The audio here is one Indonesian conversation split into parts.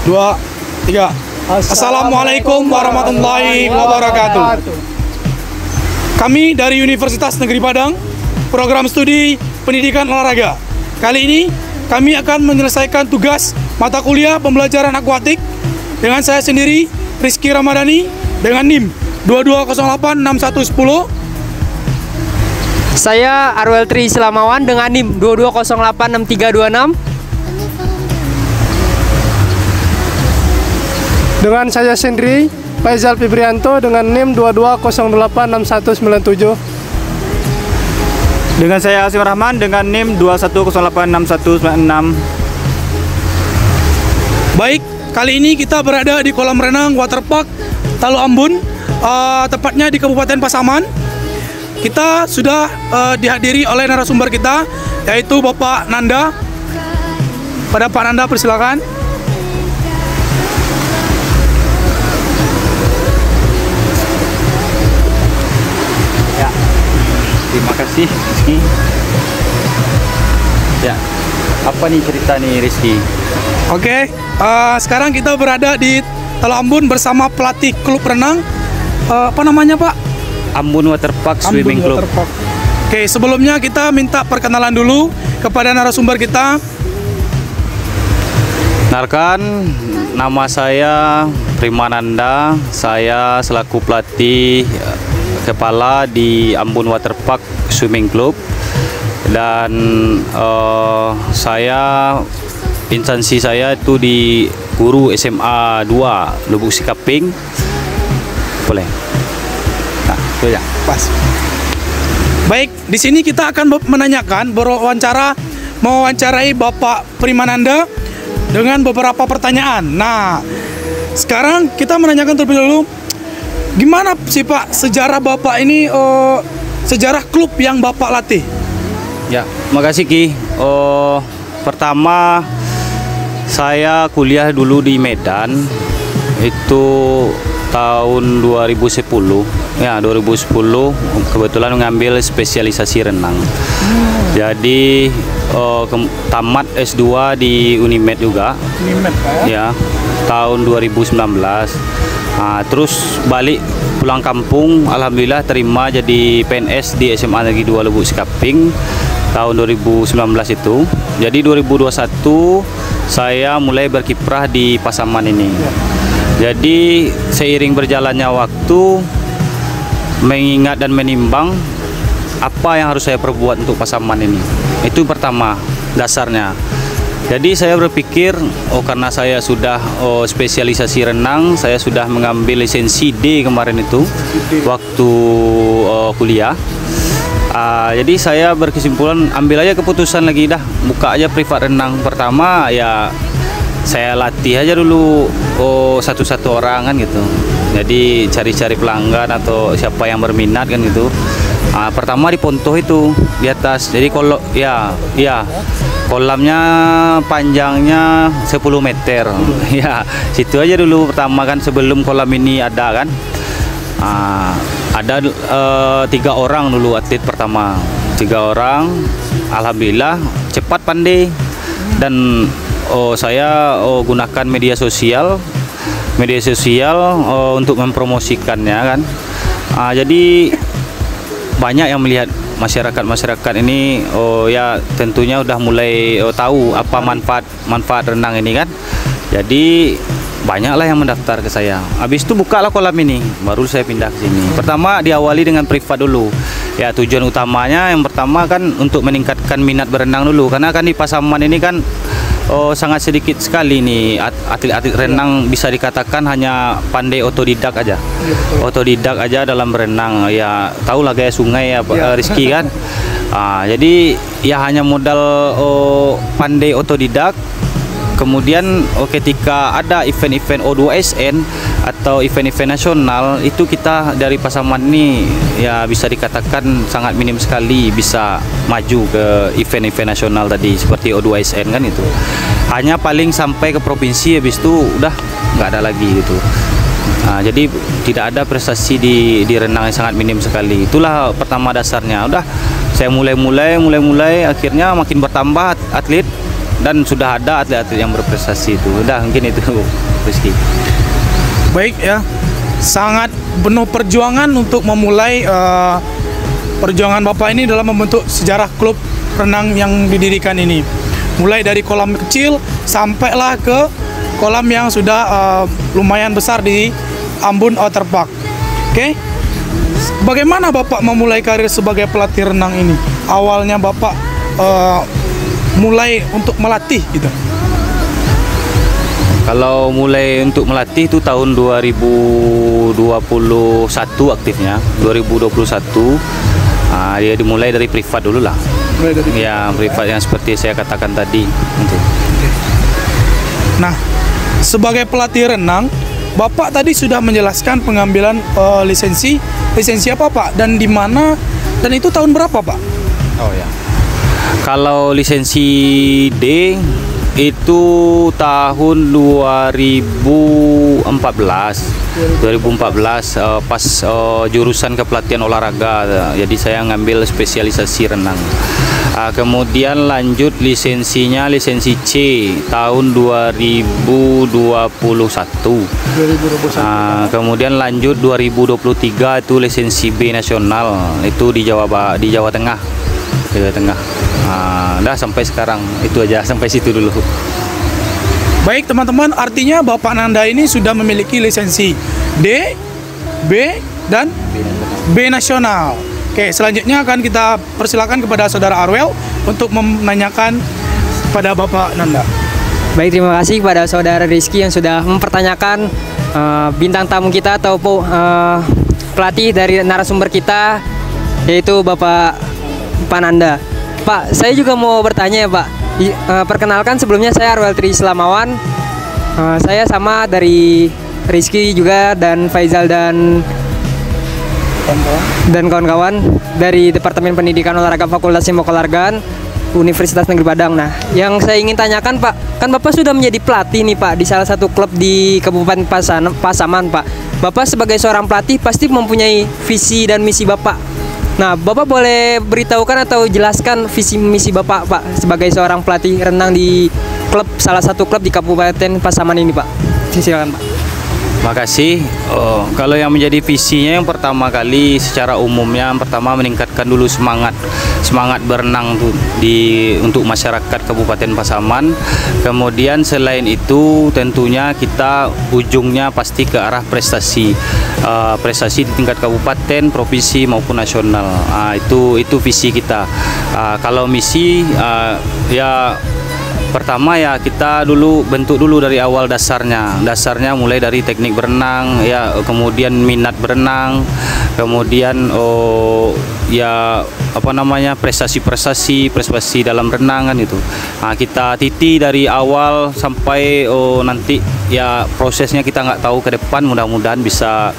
2, 3. Assalamualaikum warahmatullahi wabarakatuh. Kami dari Universitas Negeri Padang, program studi pendidikan olahraga. Kali ini kami akan menyelesaikan tugas mata kuliah pembelajaran akuatik dengan saya sendiri, Rizky Ramadhani, dengan NIM 22086110. Saya Arwel Tri Islamawan dengan NIM 22086326. Dengan saya sendiri, Faizal Fibrianto dengan NIM 22086197. Dengan saya Asim Rahman dengan NIM 21086196. Baik, kali ini kita berada di kolam renang Waterpark Talu Ambon, tepatnya di Kabupaten Pasaman. Kita sudah dihadiri oleh narasumber kita, yaitu Bapak Nanda. Pada Pak Nanda, persilakan. Ya, terima kasih. Ya, apa nih cerita nih Rizky? Oke, sekarang kita berada di Talu Ambon bersama pelatih klub renang. Apa namanya, Pak? Ambon Waterpark Swimming Club. Waterpark. Oke, sebelumnya kita minta perkenalan dulu kepada narasumber kita. Kenalkan, nama saya Primananda. Saya selaku pelatih kepala di Ambon Waterpark Swimming Club. Dan saya instansi saya itu di guru SMA 2 Lubuk Sikaping. Boleh. Nah, itu ya. Pas. Baik, di sini kita akan menanyakan, mewawancarai Bapak Primananda dengan beberapa pertanyaan. Nah, sekarang kita menanyakan terlebih dahulu, gimana sih Pak sejarah Bapak ini, sejarah klub yang Bapak latih? Ya, makasih Ki. Pertama saya kuliah dulu di Medan. Itu tahun 2010. Ya, 2010 kebetulan mengambil spesialisasi renang. Jadi tamat S2 di Unimed juga. Unimed, Pak, ya. Tahun 2019. Nah, terus balik pulang kampung, alhamdulillah terima jadi PNS di SMA Negeri 2 Lubuk Sikaping tahun 2019 itu. Jadi 2021 saya mulai berkiprah di Pasaman ini. Jadi seiring berjalannya waktu, mengingat dan menimbang apa yang harus saya perbuat untuk Pasaman ini. Itu pertama dasarnya. Jadi saya berpikir, karena saya sudah spesialisasi renang, saya sudah mengambil lisensi D kemarin itu waktu kuliah. Jadi saya berkesimpulan ambil aja keputusan lagi dah, buka aja privat renang. Pertama ya saya latih aja dulu satu-satu orang kan gitu. Jadi cari-cari pelanggan atau siapa yang berminat kan gitu. Pertama di Pontoh itu di atas. Jadi kalau ya kolamnya panjangnya 10 meter. Ya, situ aja dulu pertama kan sebelum kolam ini ada kan. Ada 3 orang dulu atlet pertama. 3 orang, alhamdulillah cepat pandai. Dan saya gunakan media sosial untuk mempromosikannya kan. Jadi banyak yang melihat masyarakat ini ya tentunya udah mulai tahu apa manfaat renang ini kan. Jadi banyaklah yang mendaftar ke saya. Habis itu bukalah kolam ini, baru saya pindah ke sini. Pertama diawali dengan privat dulu. Ya, tujuan utamanya yang pertama kan untuk meningkatkan minat berenang dulu, karena kan di Pasaman ini kan sangat sedikit sekali nih atlet-atlet renang, bisa dikatakan hanya pandai otodidak aja. Otodidak aja dalam berenang. Ya, tahulah gaya sungai ya Pak Rizky kan. Jadi ya hanya modal pandai otodidak. Kemudian ketika ada event-event O2SN atau event-event nasional, itu kita dari Pasaman ini ya bisa dikatakan sangat minim sekali bisa maju ke event-event nasional tadi seperti O2SN kan itu. Hanya paling sampai ke provinsi, habis itu udah nggak ada lagi gitu. Jadi tidak ada prestasi di renang yang sangat minim sekali. Itulah pertama dasarnya. Udah saya mulai akhirnya makin bertambah atlet. dan sudah ada atlet-atlet yang berprestasi itu. Udah mungkin itu Rizky. Baik ya, sangat penuh perjuangan untuk memulai perjuangan Bapak ini dalam membentuk sejarah klub renang yang didirikan ini. Mulai dari kolam kecil sampailah ke kolam yang sudah lumayan besar di Ambon Outer Park. Oke. Bagaimana Bapak memulai karir sebagai pelatih renang ini? Awalnya Bapak mulai untuk melatih gitu. Kalau mulai untuk melatih itu tahun 2021 aktifnya, 2021. Dia dimulai dari privat dulu lah. Ya, privat yang seperti saya katakan tadi. Nah, sebagai pelatih renang, Bapak tadi sudah menjelaskan pengambilan lisensi apa Pak? Dan di mana? Dan itu tahun berapa Pak? Oh ya. Kalau lisensi D itu tahun 2014 pas jurusan kepelatihan olahraga, jadi saya ngambil spesialisasi renang. Kemudian lanjut lisensinya lisensi C tahun 2021. Kemudian lanjut 2023 itu lisensi B nasional, itu di Jawa Tengah. Dah sampai sekarang itu aja, sampai situ dulu. Baik teman-teman, artinya Bapak Nanda ini sudah memiliki lisensi D, B, dan B nasional. Oke, selanjutnya akan kita persilakan kepada Saudara Arwel untuk menanyakan pada Bapak Nanda. Baik, terima kasih kepada Saudara Rizky yang sudah mempertanyakan bintang tamu kita atau pelatih dari narasumber kita, yaitu Bapak Nanda. Pak, saya juga mau bertanya ya Pak. Perkenalkan, sebelumnya saya Arwel Tri Selamawan. Saya sama dari Rizky juga dan Faizal dan kawan-kawan dari Departemen Pendidikan Olahraga Fakultas Ilmu Keolahragaan Universitas Negeri Padang. Nah, yang saya ingin tanyakan Pak, kan Bapak sudah menjadi pelatih nih Pak di salah satu klub di Kabupaten Pasaman Pak. Bapak sebagai seorang pelatih pasti mempunyai visi dan misi Bapak. Nah, Bapak boleh beritahukan atau jelaskan visi misi Bapak Pak sebagai seorang pelatih renang di salah satu klub di Kabupaten Pasaman ini Pak. Silakan Pak. Makasih. Kalau yang menjadi visinya yang pertama kali secara umumnya, yang pertama meningkatkan dulu semangat berenang tuh untuk masyarakat Kabupaten Pasaman. Kemudian selain itu tentunya kita ujungnya pasti ke arah prestasi di tingkat kabupaten, provinsi maupun nasional. Itu visi kita. Kalau misi ya pertama ya kita bentuk dulu dari awal dasarnya mulai dari teknik berenang ya, kemudian minat berenang, kemudian prestasi dalam renang kan itu. Kita titi dari awal sampai nanti ya prosesnya kita nggak tahu ke depan, mudah-mudahan bisa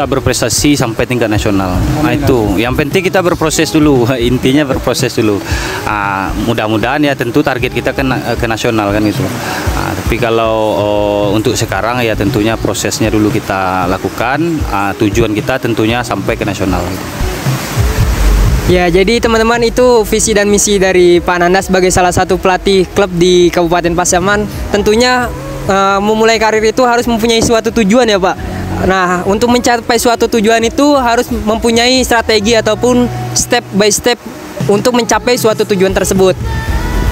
berprestasi sampai tingkat nasional. Itu yang penting kita berproses dulu, intinya berproses dulu. Mudah-mudahan ya tentu target kita ke nasional kan itu. Tapi kalau untuk sekarang ya tentunya prosesnya dulu kita lakukan. Tujuan kita tentunya sampai ke nasional. Ya, jadi teman-teman, itu visi dan misi dari Pak Nanda sebagai salah satu pelatih klub di Kabupaten Pasaman. Tentunya memulai karir itu harus mempunyai suatu tujuan ya Pak. Nah, untuk mencapai suatu tujuan itu harus mempunyai strategi ataupun step by step untuk mencapai suatu tujuan tersebut.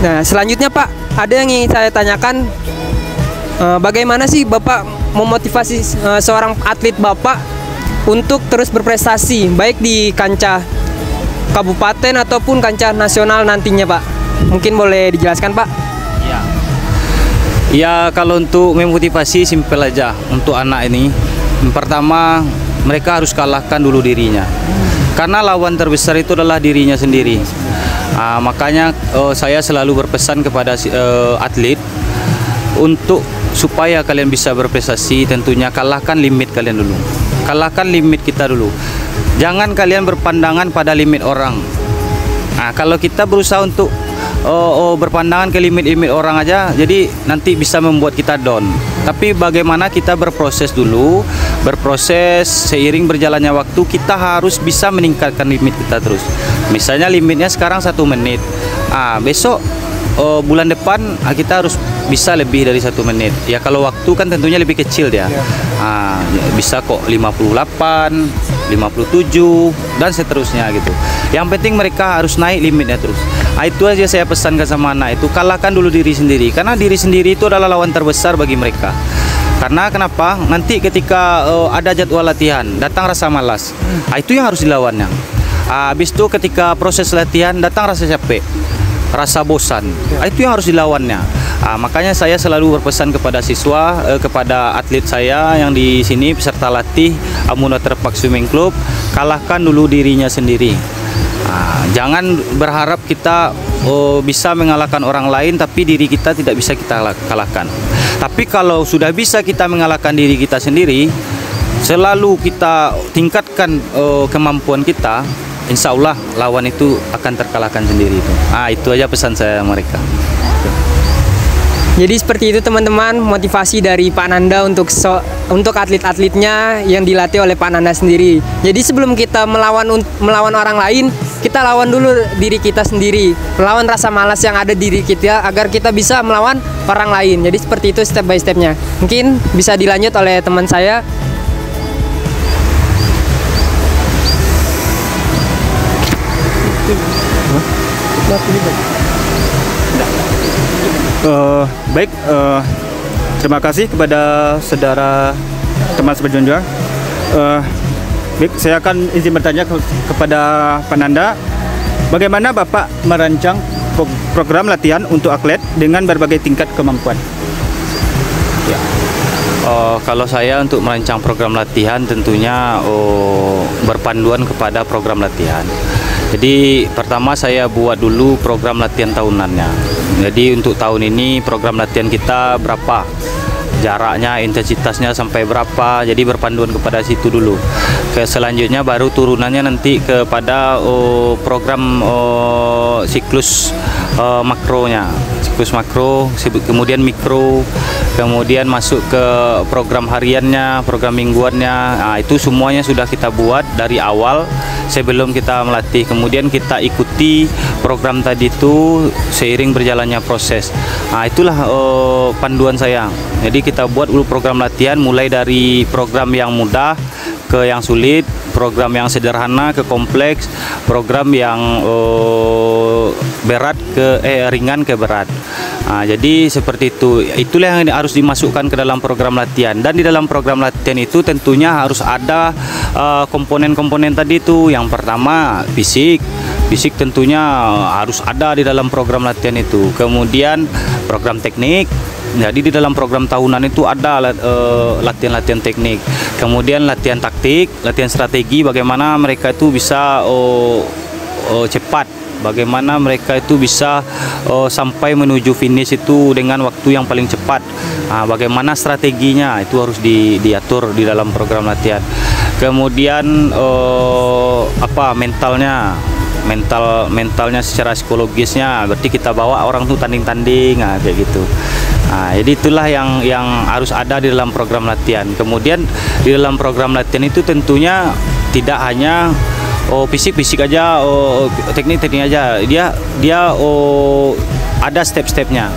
Nah, selanjutnya Pak, ada yang ingin saya tanyakan, bagaimana sih Bapak memotivasi seorang atlet Bapak untuk terus berprestasi baik di kancah kabupaten ataupun kancah nasional nantinya Pak? Mungkin boleh dijelaskan Pak? Ya, kalau untuk memotivasi simpel aja untuk anak ini. Pertama, mereka harus kalahkan dulu dirinya, karena lawan terbesar itu adalah dirinya sendiri. Makanya saya selalu berpesan kepada atlet untuk supaya kalian bisa berprestasi, tentunya kalahkan limit kalian dulu. Kalahkan limit kita dulu. Jangan kalian berpandangan pada limit orang. Kalau kita berusaha untuk berpandangan ke limit-limit orang aja, jadi nanti bisa membuat kita down. Tapi bagaimana kita berproses dulu, seiring berjalannya waktu kita harus bisa meningkatkan limit kita terus. Misalnya limitnya sekarang 1 menit, besok bulan depan kita harus bisa lebih dari 1 menit. Ya kalau waktu kan tentunya lebih kecil dia. Bisa kok 58, 57 dan seterusnya gitu. Yang penting mereka harus naik limitnya terus. Itu aja saya pesankan sama anak itu, kalahkan dulu diri sendiri, karena diri sendiri itu adalah lawan terbesar bagi mereka. Karena kenapa? Nanti ketika ada jadwal latihan, datang rasa malas. Itu yang harus dilawannya. Habis itu ketika proses latihan datang rasa capek, rasa bosan. Itu yang harus dilawannya. Makanya saya selalu berpesan kepada siswa, kepada atlet saya yang di sini peserta latih Amun Waterpark Swimming Club, kalahkan dulu dirinya sendiri. Jangan berharap kita bisa mengalahkan orang lain tapi diri kita tidak bisa kita kalahkan. Tapi kalau sudah bisa kita mengalahkan diri kita sendiri, selalu kita tingkatkan kemampuan kita, insya Allah lawan itu akan terkalahkan sendiri itu. Itu aja pesan saya mereka. Jadi seperti itu teman-teman, motivasi dari Pak Nanda untuk atlet-atletnya yang dilatih oleh Pak Nanda sendiri. Jadi sebelum kita melawan orang lain, kita lawan dulu diri kita sendiri, melawan rasa malas yang ada di diri kita agar kita bisa melawan orang lain. Jadi seperti itu step by stepnya. Mungkin bisa dilanjut oleh teman saya. Baik, terima kasih kepada saudara teman seberjuang. Baik, saya akan izin bertanya kepada Pak Nanda, bagaimana Bapak merancang program latihan untuk atlet dengan berbagai tingkat kemampuan? Ya. Kalau saya untuk merancang program latihan tentunya berpanduan kepada program latihan. Jadi pertama saya buat dulu program latihan tahunannya. Jadi untuk tahun ini program latihan kita berapa, jaraknya, intensitasnya sampai berapa. Jadi berpanduan kepada situ dulu. Selanjutnya baru turunannya nanti kepada program siklus makronya, siklus makro, kemudian mikro, kemudian masuk ke program hariannya, program mingguannya. Itu semuanya sudah kita buat dari awal sebelum kita melatih. Kemudian kita ikuti program tadi itu seiring berjalannya proses. Itulah panduan saya. Jadi kita buat dulu program latihan mulai dari program yang mudah ke yang sulit, program yang sederhana ke kompleks, program yang berat ke ringan ke berat. Jadi seperti itu. Itulah yang harus dimasukkan ke dalam program latihan. Dan di dalam program latihan itu tentunya harus ada komponen-komponen tadi itu. Yang pertama fisik. Fisik tentunya harus ada di dalam program latihan itu. Kemudian program teknik. Jadi di dalam program tahunan itu ada latihan-latihan teknik. Kemudian latihan taktik, latihan strategi, bagaimana mereka itu bisa cepat, bagaimana mereka itu bisa sampai menuju finish itu dengan waktu yang paling cepat. Bagaimana strateginya itu harus diatur di dalam program latihan. Kemudian mentalnya secara psikologisnya, berarti kita bawa orang tuh tanding-tanding, kayak gitu. Jadi itulah yang harus ada di dalam program latihan. Kemudian di dalam program latihan itu tentunya tidak hanya fisik aja, teknik aja. Dia ada step-stepnya.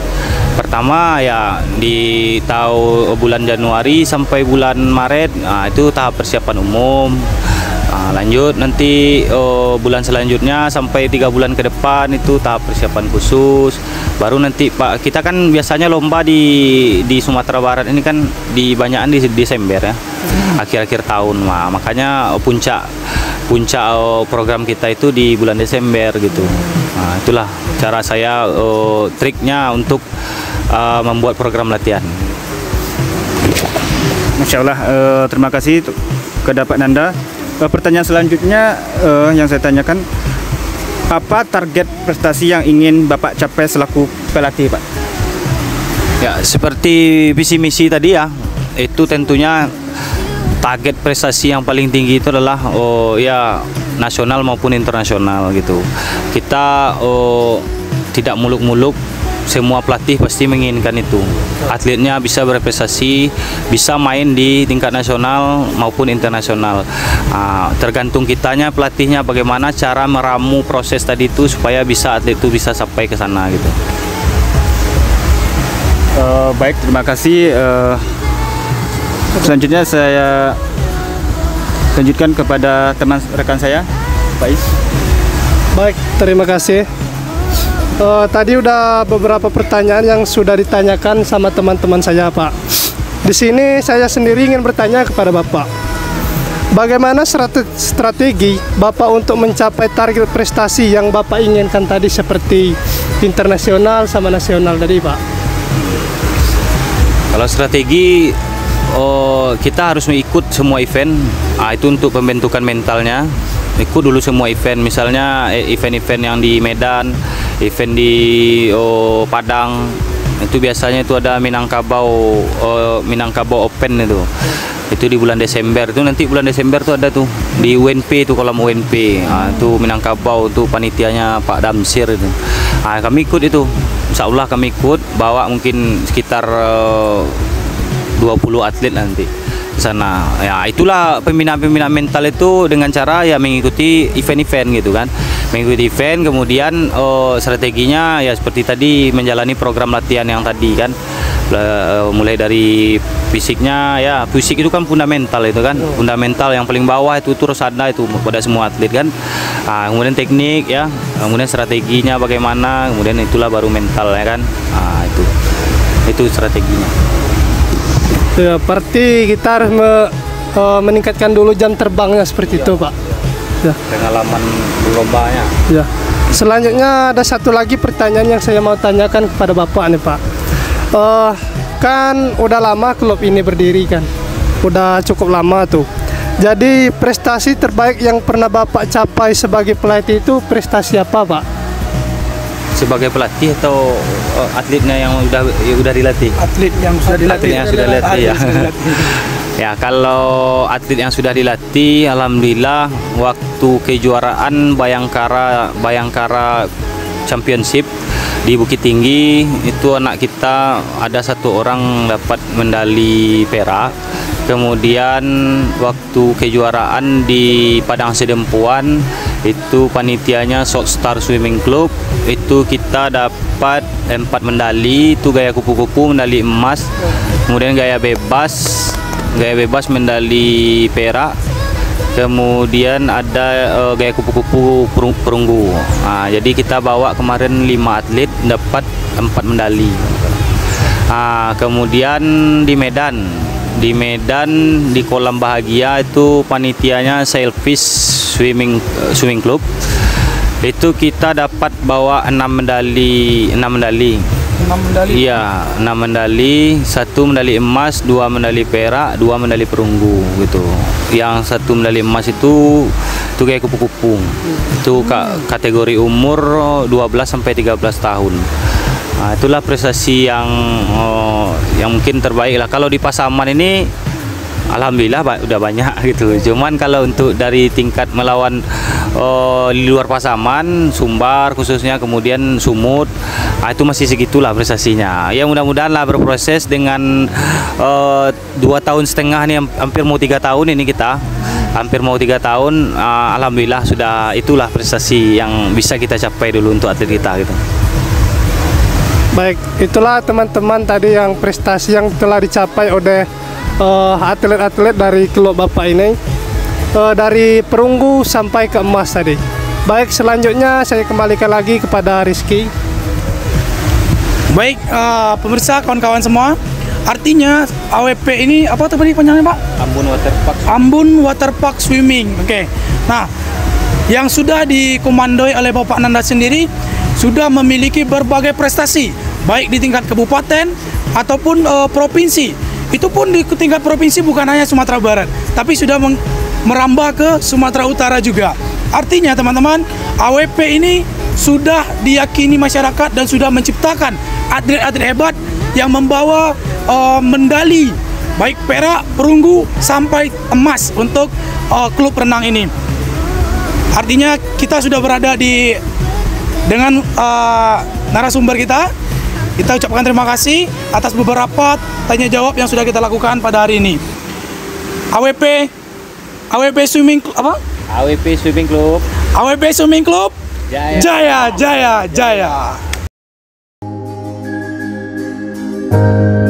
Pertama ya di bulan Januari sampai bulan Maret, itu tahap persiapan umum. Lanjut nanti bulan selanjutnya sampai 3 bulan ke depan itu tahap persiapan khusus. Baru nanti kita kan biasanya lomba di Sumatera Barat ini kan banyakan di Desember ya, akhir-akhir tahun. Makanya puncak program kita itu di bulan Desember gitu. Itulah cara saya, triknya untuk membuat program latihan. Masya Allah, terima kasih kepada Pak Nanda. Pertanyaan selanjutnya yang saya tanyakan, apa target prestasi yang ingin Bapak capai selaku pelatih, Pak? Ya, seperti visi misi tadi ya, itu tentunya target prestasi yang paling tinggi itu adalah ya nasional maupun internasional gitu. Kita tidak muluk-muluk, semua pelatih pasti menginginkan itu. Atletnya bisa berprestasi, bisa main di tingkat nasional maupun internasional. Tergantung kitanya, pelatihnya bagaimana cara meramu proses tadi itu supaya bisa atlet itu bisa sampai ke sana gitu. Baik, terima kasih. Selanjutnya saya lanjutkan kepada teman rekan saya, Pak Is. Baik, terima kasih. Tadi udah beberapa pertanyaan yang sudah ditanyakan sama teman-teman saya, Pak. Di sini saya sendiri ingin bertanya kepada Bapak. Bagaimana strategi Bapak untuk mencapai target prestasi yang Bapak inginkan tadi seperti internasional sama nasional tadi, Pak? Kalau strategi, kita harus mengikut semua event. Itu untuk pembentukan mentalnya. Ikut dulu semua event, misalnya event-event yang di Medan, event di Padang. Itu biasanya itu ada Minangkabau Open itu di bulan Desember. Itu nanti bulan Desember tuh ada tuh di UNP, itu kolam UNP. Itu Minangkabau, itu panitianya Pak Damsir itu. Kami ikut itu, insya Allah kami ikut, bawa mungkin sekitar 20 atlet nanti ke sana. Ya, itulah pembinaan mental itu dengan cara ya mengikuti event-event gitu kan. Mengikuti event, kemudian strateginya ya seperti tadi, menjalani program latihan yang tadi kan. Mulai dari fisiknya, ya fisik itu kan fundamental itu kan. Fundamental yang paling bawah itu terus ada itu pada semua atlet kan. Kemudian teknik ya, kemudian strateginya bagaimana, kemudian itulah baru mental ya kan. Itu strateginya. Ya, berarti kita harus meningkatkan dulu jam terbangnya seperti itu, Pak. Ya. Pengalaman lombanya. Ya. Selanjutnya ada satu lagi pertanyaan yang saya mau tanyakan kepada Bapak nih, Pak. Kan udah lama klub ini berdiri kan, udah cukup lama tuh. Jadi prestasi terbaik yang pernah Bapak capai sebagai pelatih itu prestasi apa, Pak? Sebagai pelatih atau atletnya yang udah dilatih? Atlet yang sudah dilatih. Atlet yang sudah dilatih ya. Ya, kalau atlet yang sudah dilatih, alhamdulillah waktu kejuaraan Bayangkara Championship di Bukit Tinggi itu anak kita ada satu orang dapat medali perak. Kemudian waktu kejuaraan di Padang Sedempuan itu panitianya South Star Swimming Club, itu kita dapat 4 medali. Itu gaya kupu-kupu medali emas, kemudian gaya bebas medali perak, kemudian ada gaya kupu-kupu perunggu. Jadi kita bawa kemarin 5 atlet dapat 4 medali. Kemudian di Medan di kolam bahagia itu panitianya Sailfish Swimming Club. Itu kita dapat bawa 6 medali. 6 medali. Iya, 6 medali, 1 medali emas, 2 medali perak, 2 medali perunggu gitu. Yang 1 medali emas itu kayak kupu-kupu. Itu kategori umur 12 sampai 13 tahun. Itulah prestasi yang mungkin terbaik lah. Kalau di Pasaman ini alhamdulillah udah banyak gitu. Cuman kalau untuk dari tingkat melawan di luar Pasaman, Sumbar khususnya, kemudian Sumut, itu masih segitulah prestasinya. Ya mudah-mudahan lah berproses dengan 2,5 tahun nih, hampir mau 3 tahun ini kita. Hampir mau 3 tahun, alhamdulillah sudah, itulah prestasi yang bisa kita capai dulu untuk atlet kita gitu. Baik, itulah teman-teman tadi yang prestasi yang telah dicapai oleh atlet-atlet dari klub Bapak ini, dari perunggu sampai ke emas tadi. Baik, selanjutnya saya kembalikan lagi kepada Rizky. Baik, pemirsa, kawan-kawan semua, artinya AWP ini apa tadi panjangnya, Pak? Ambon Waterpark Swimming. Oke. Nah, yang sudah dikomandoi oleh Bapak Nanda sendiri sudah memiliki berbagai prestasi, baik di tingkat kabupaten ataupun provinsi. Itu pun di tingkat provinsi bukan hanya Sumatera Barat, tapi sudah merambah ke Sumatera Utara juga. Artinya teman-teman, AWP ini sudah diyakini masyarakat dan sudah menciptakan atlet-atlet hebat yang membawa medali baik perak, perunggu sampai emas untuk klub renang ini. Artinya kita sudah berada dengan narasumber kita. Kita ucapkan terima kasih atas beberapa tanya jawab yang sudah kita lakukan pada hari ini. AWP Swimming apa? AWP Swimming Club. AWP Swimming Club. Jaya, jaya, jaya. Thank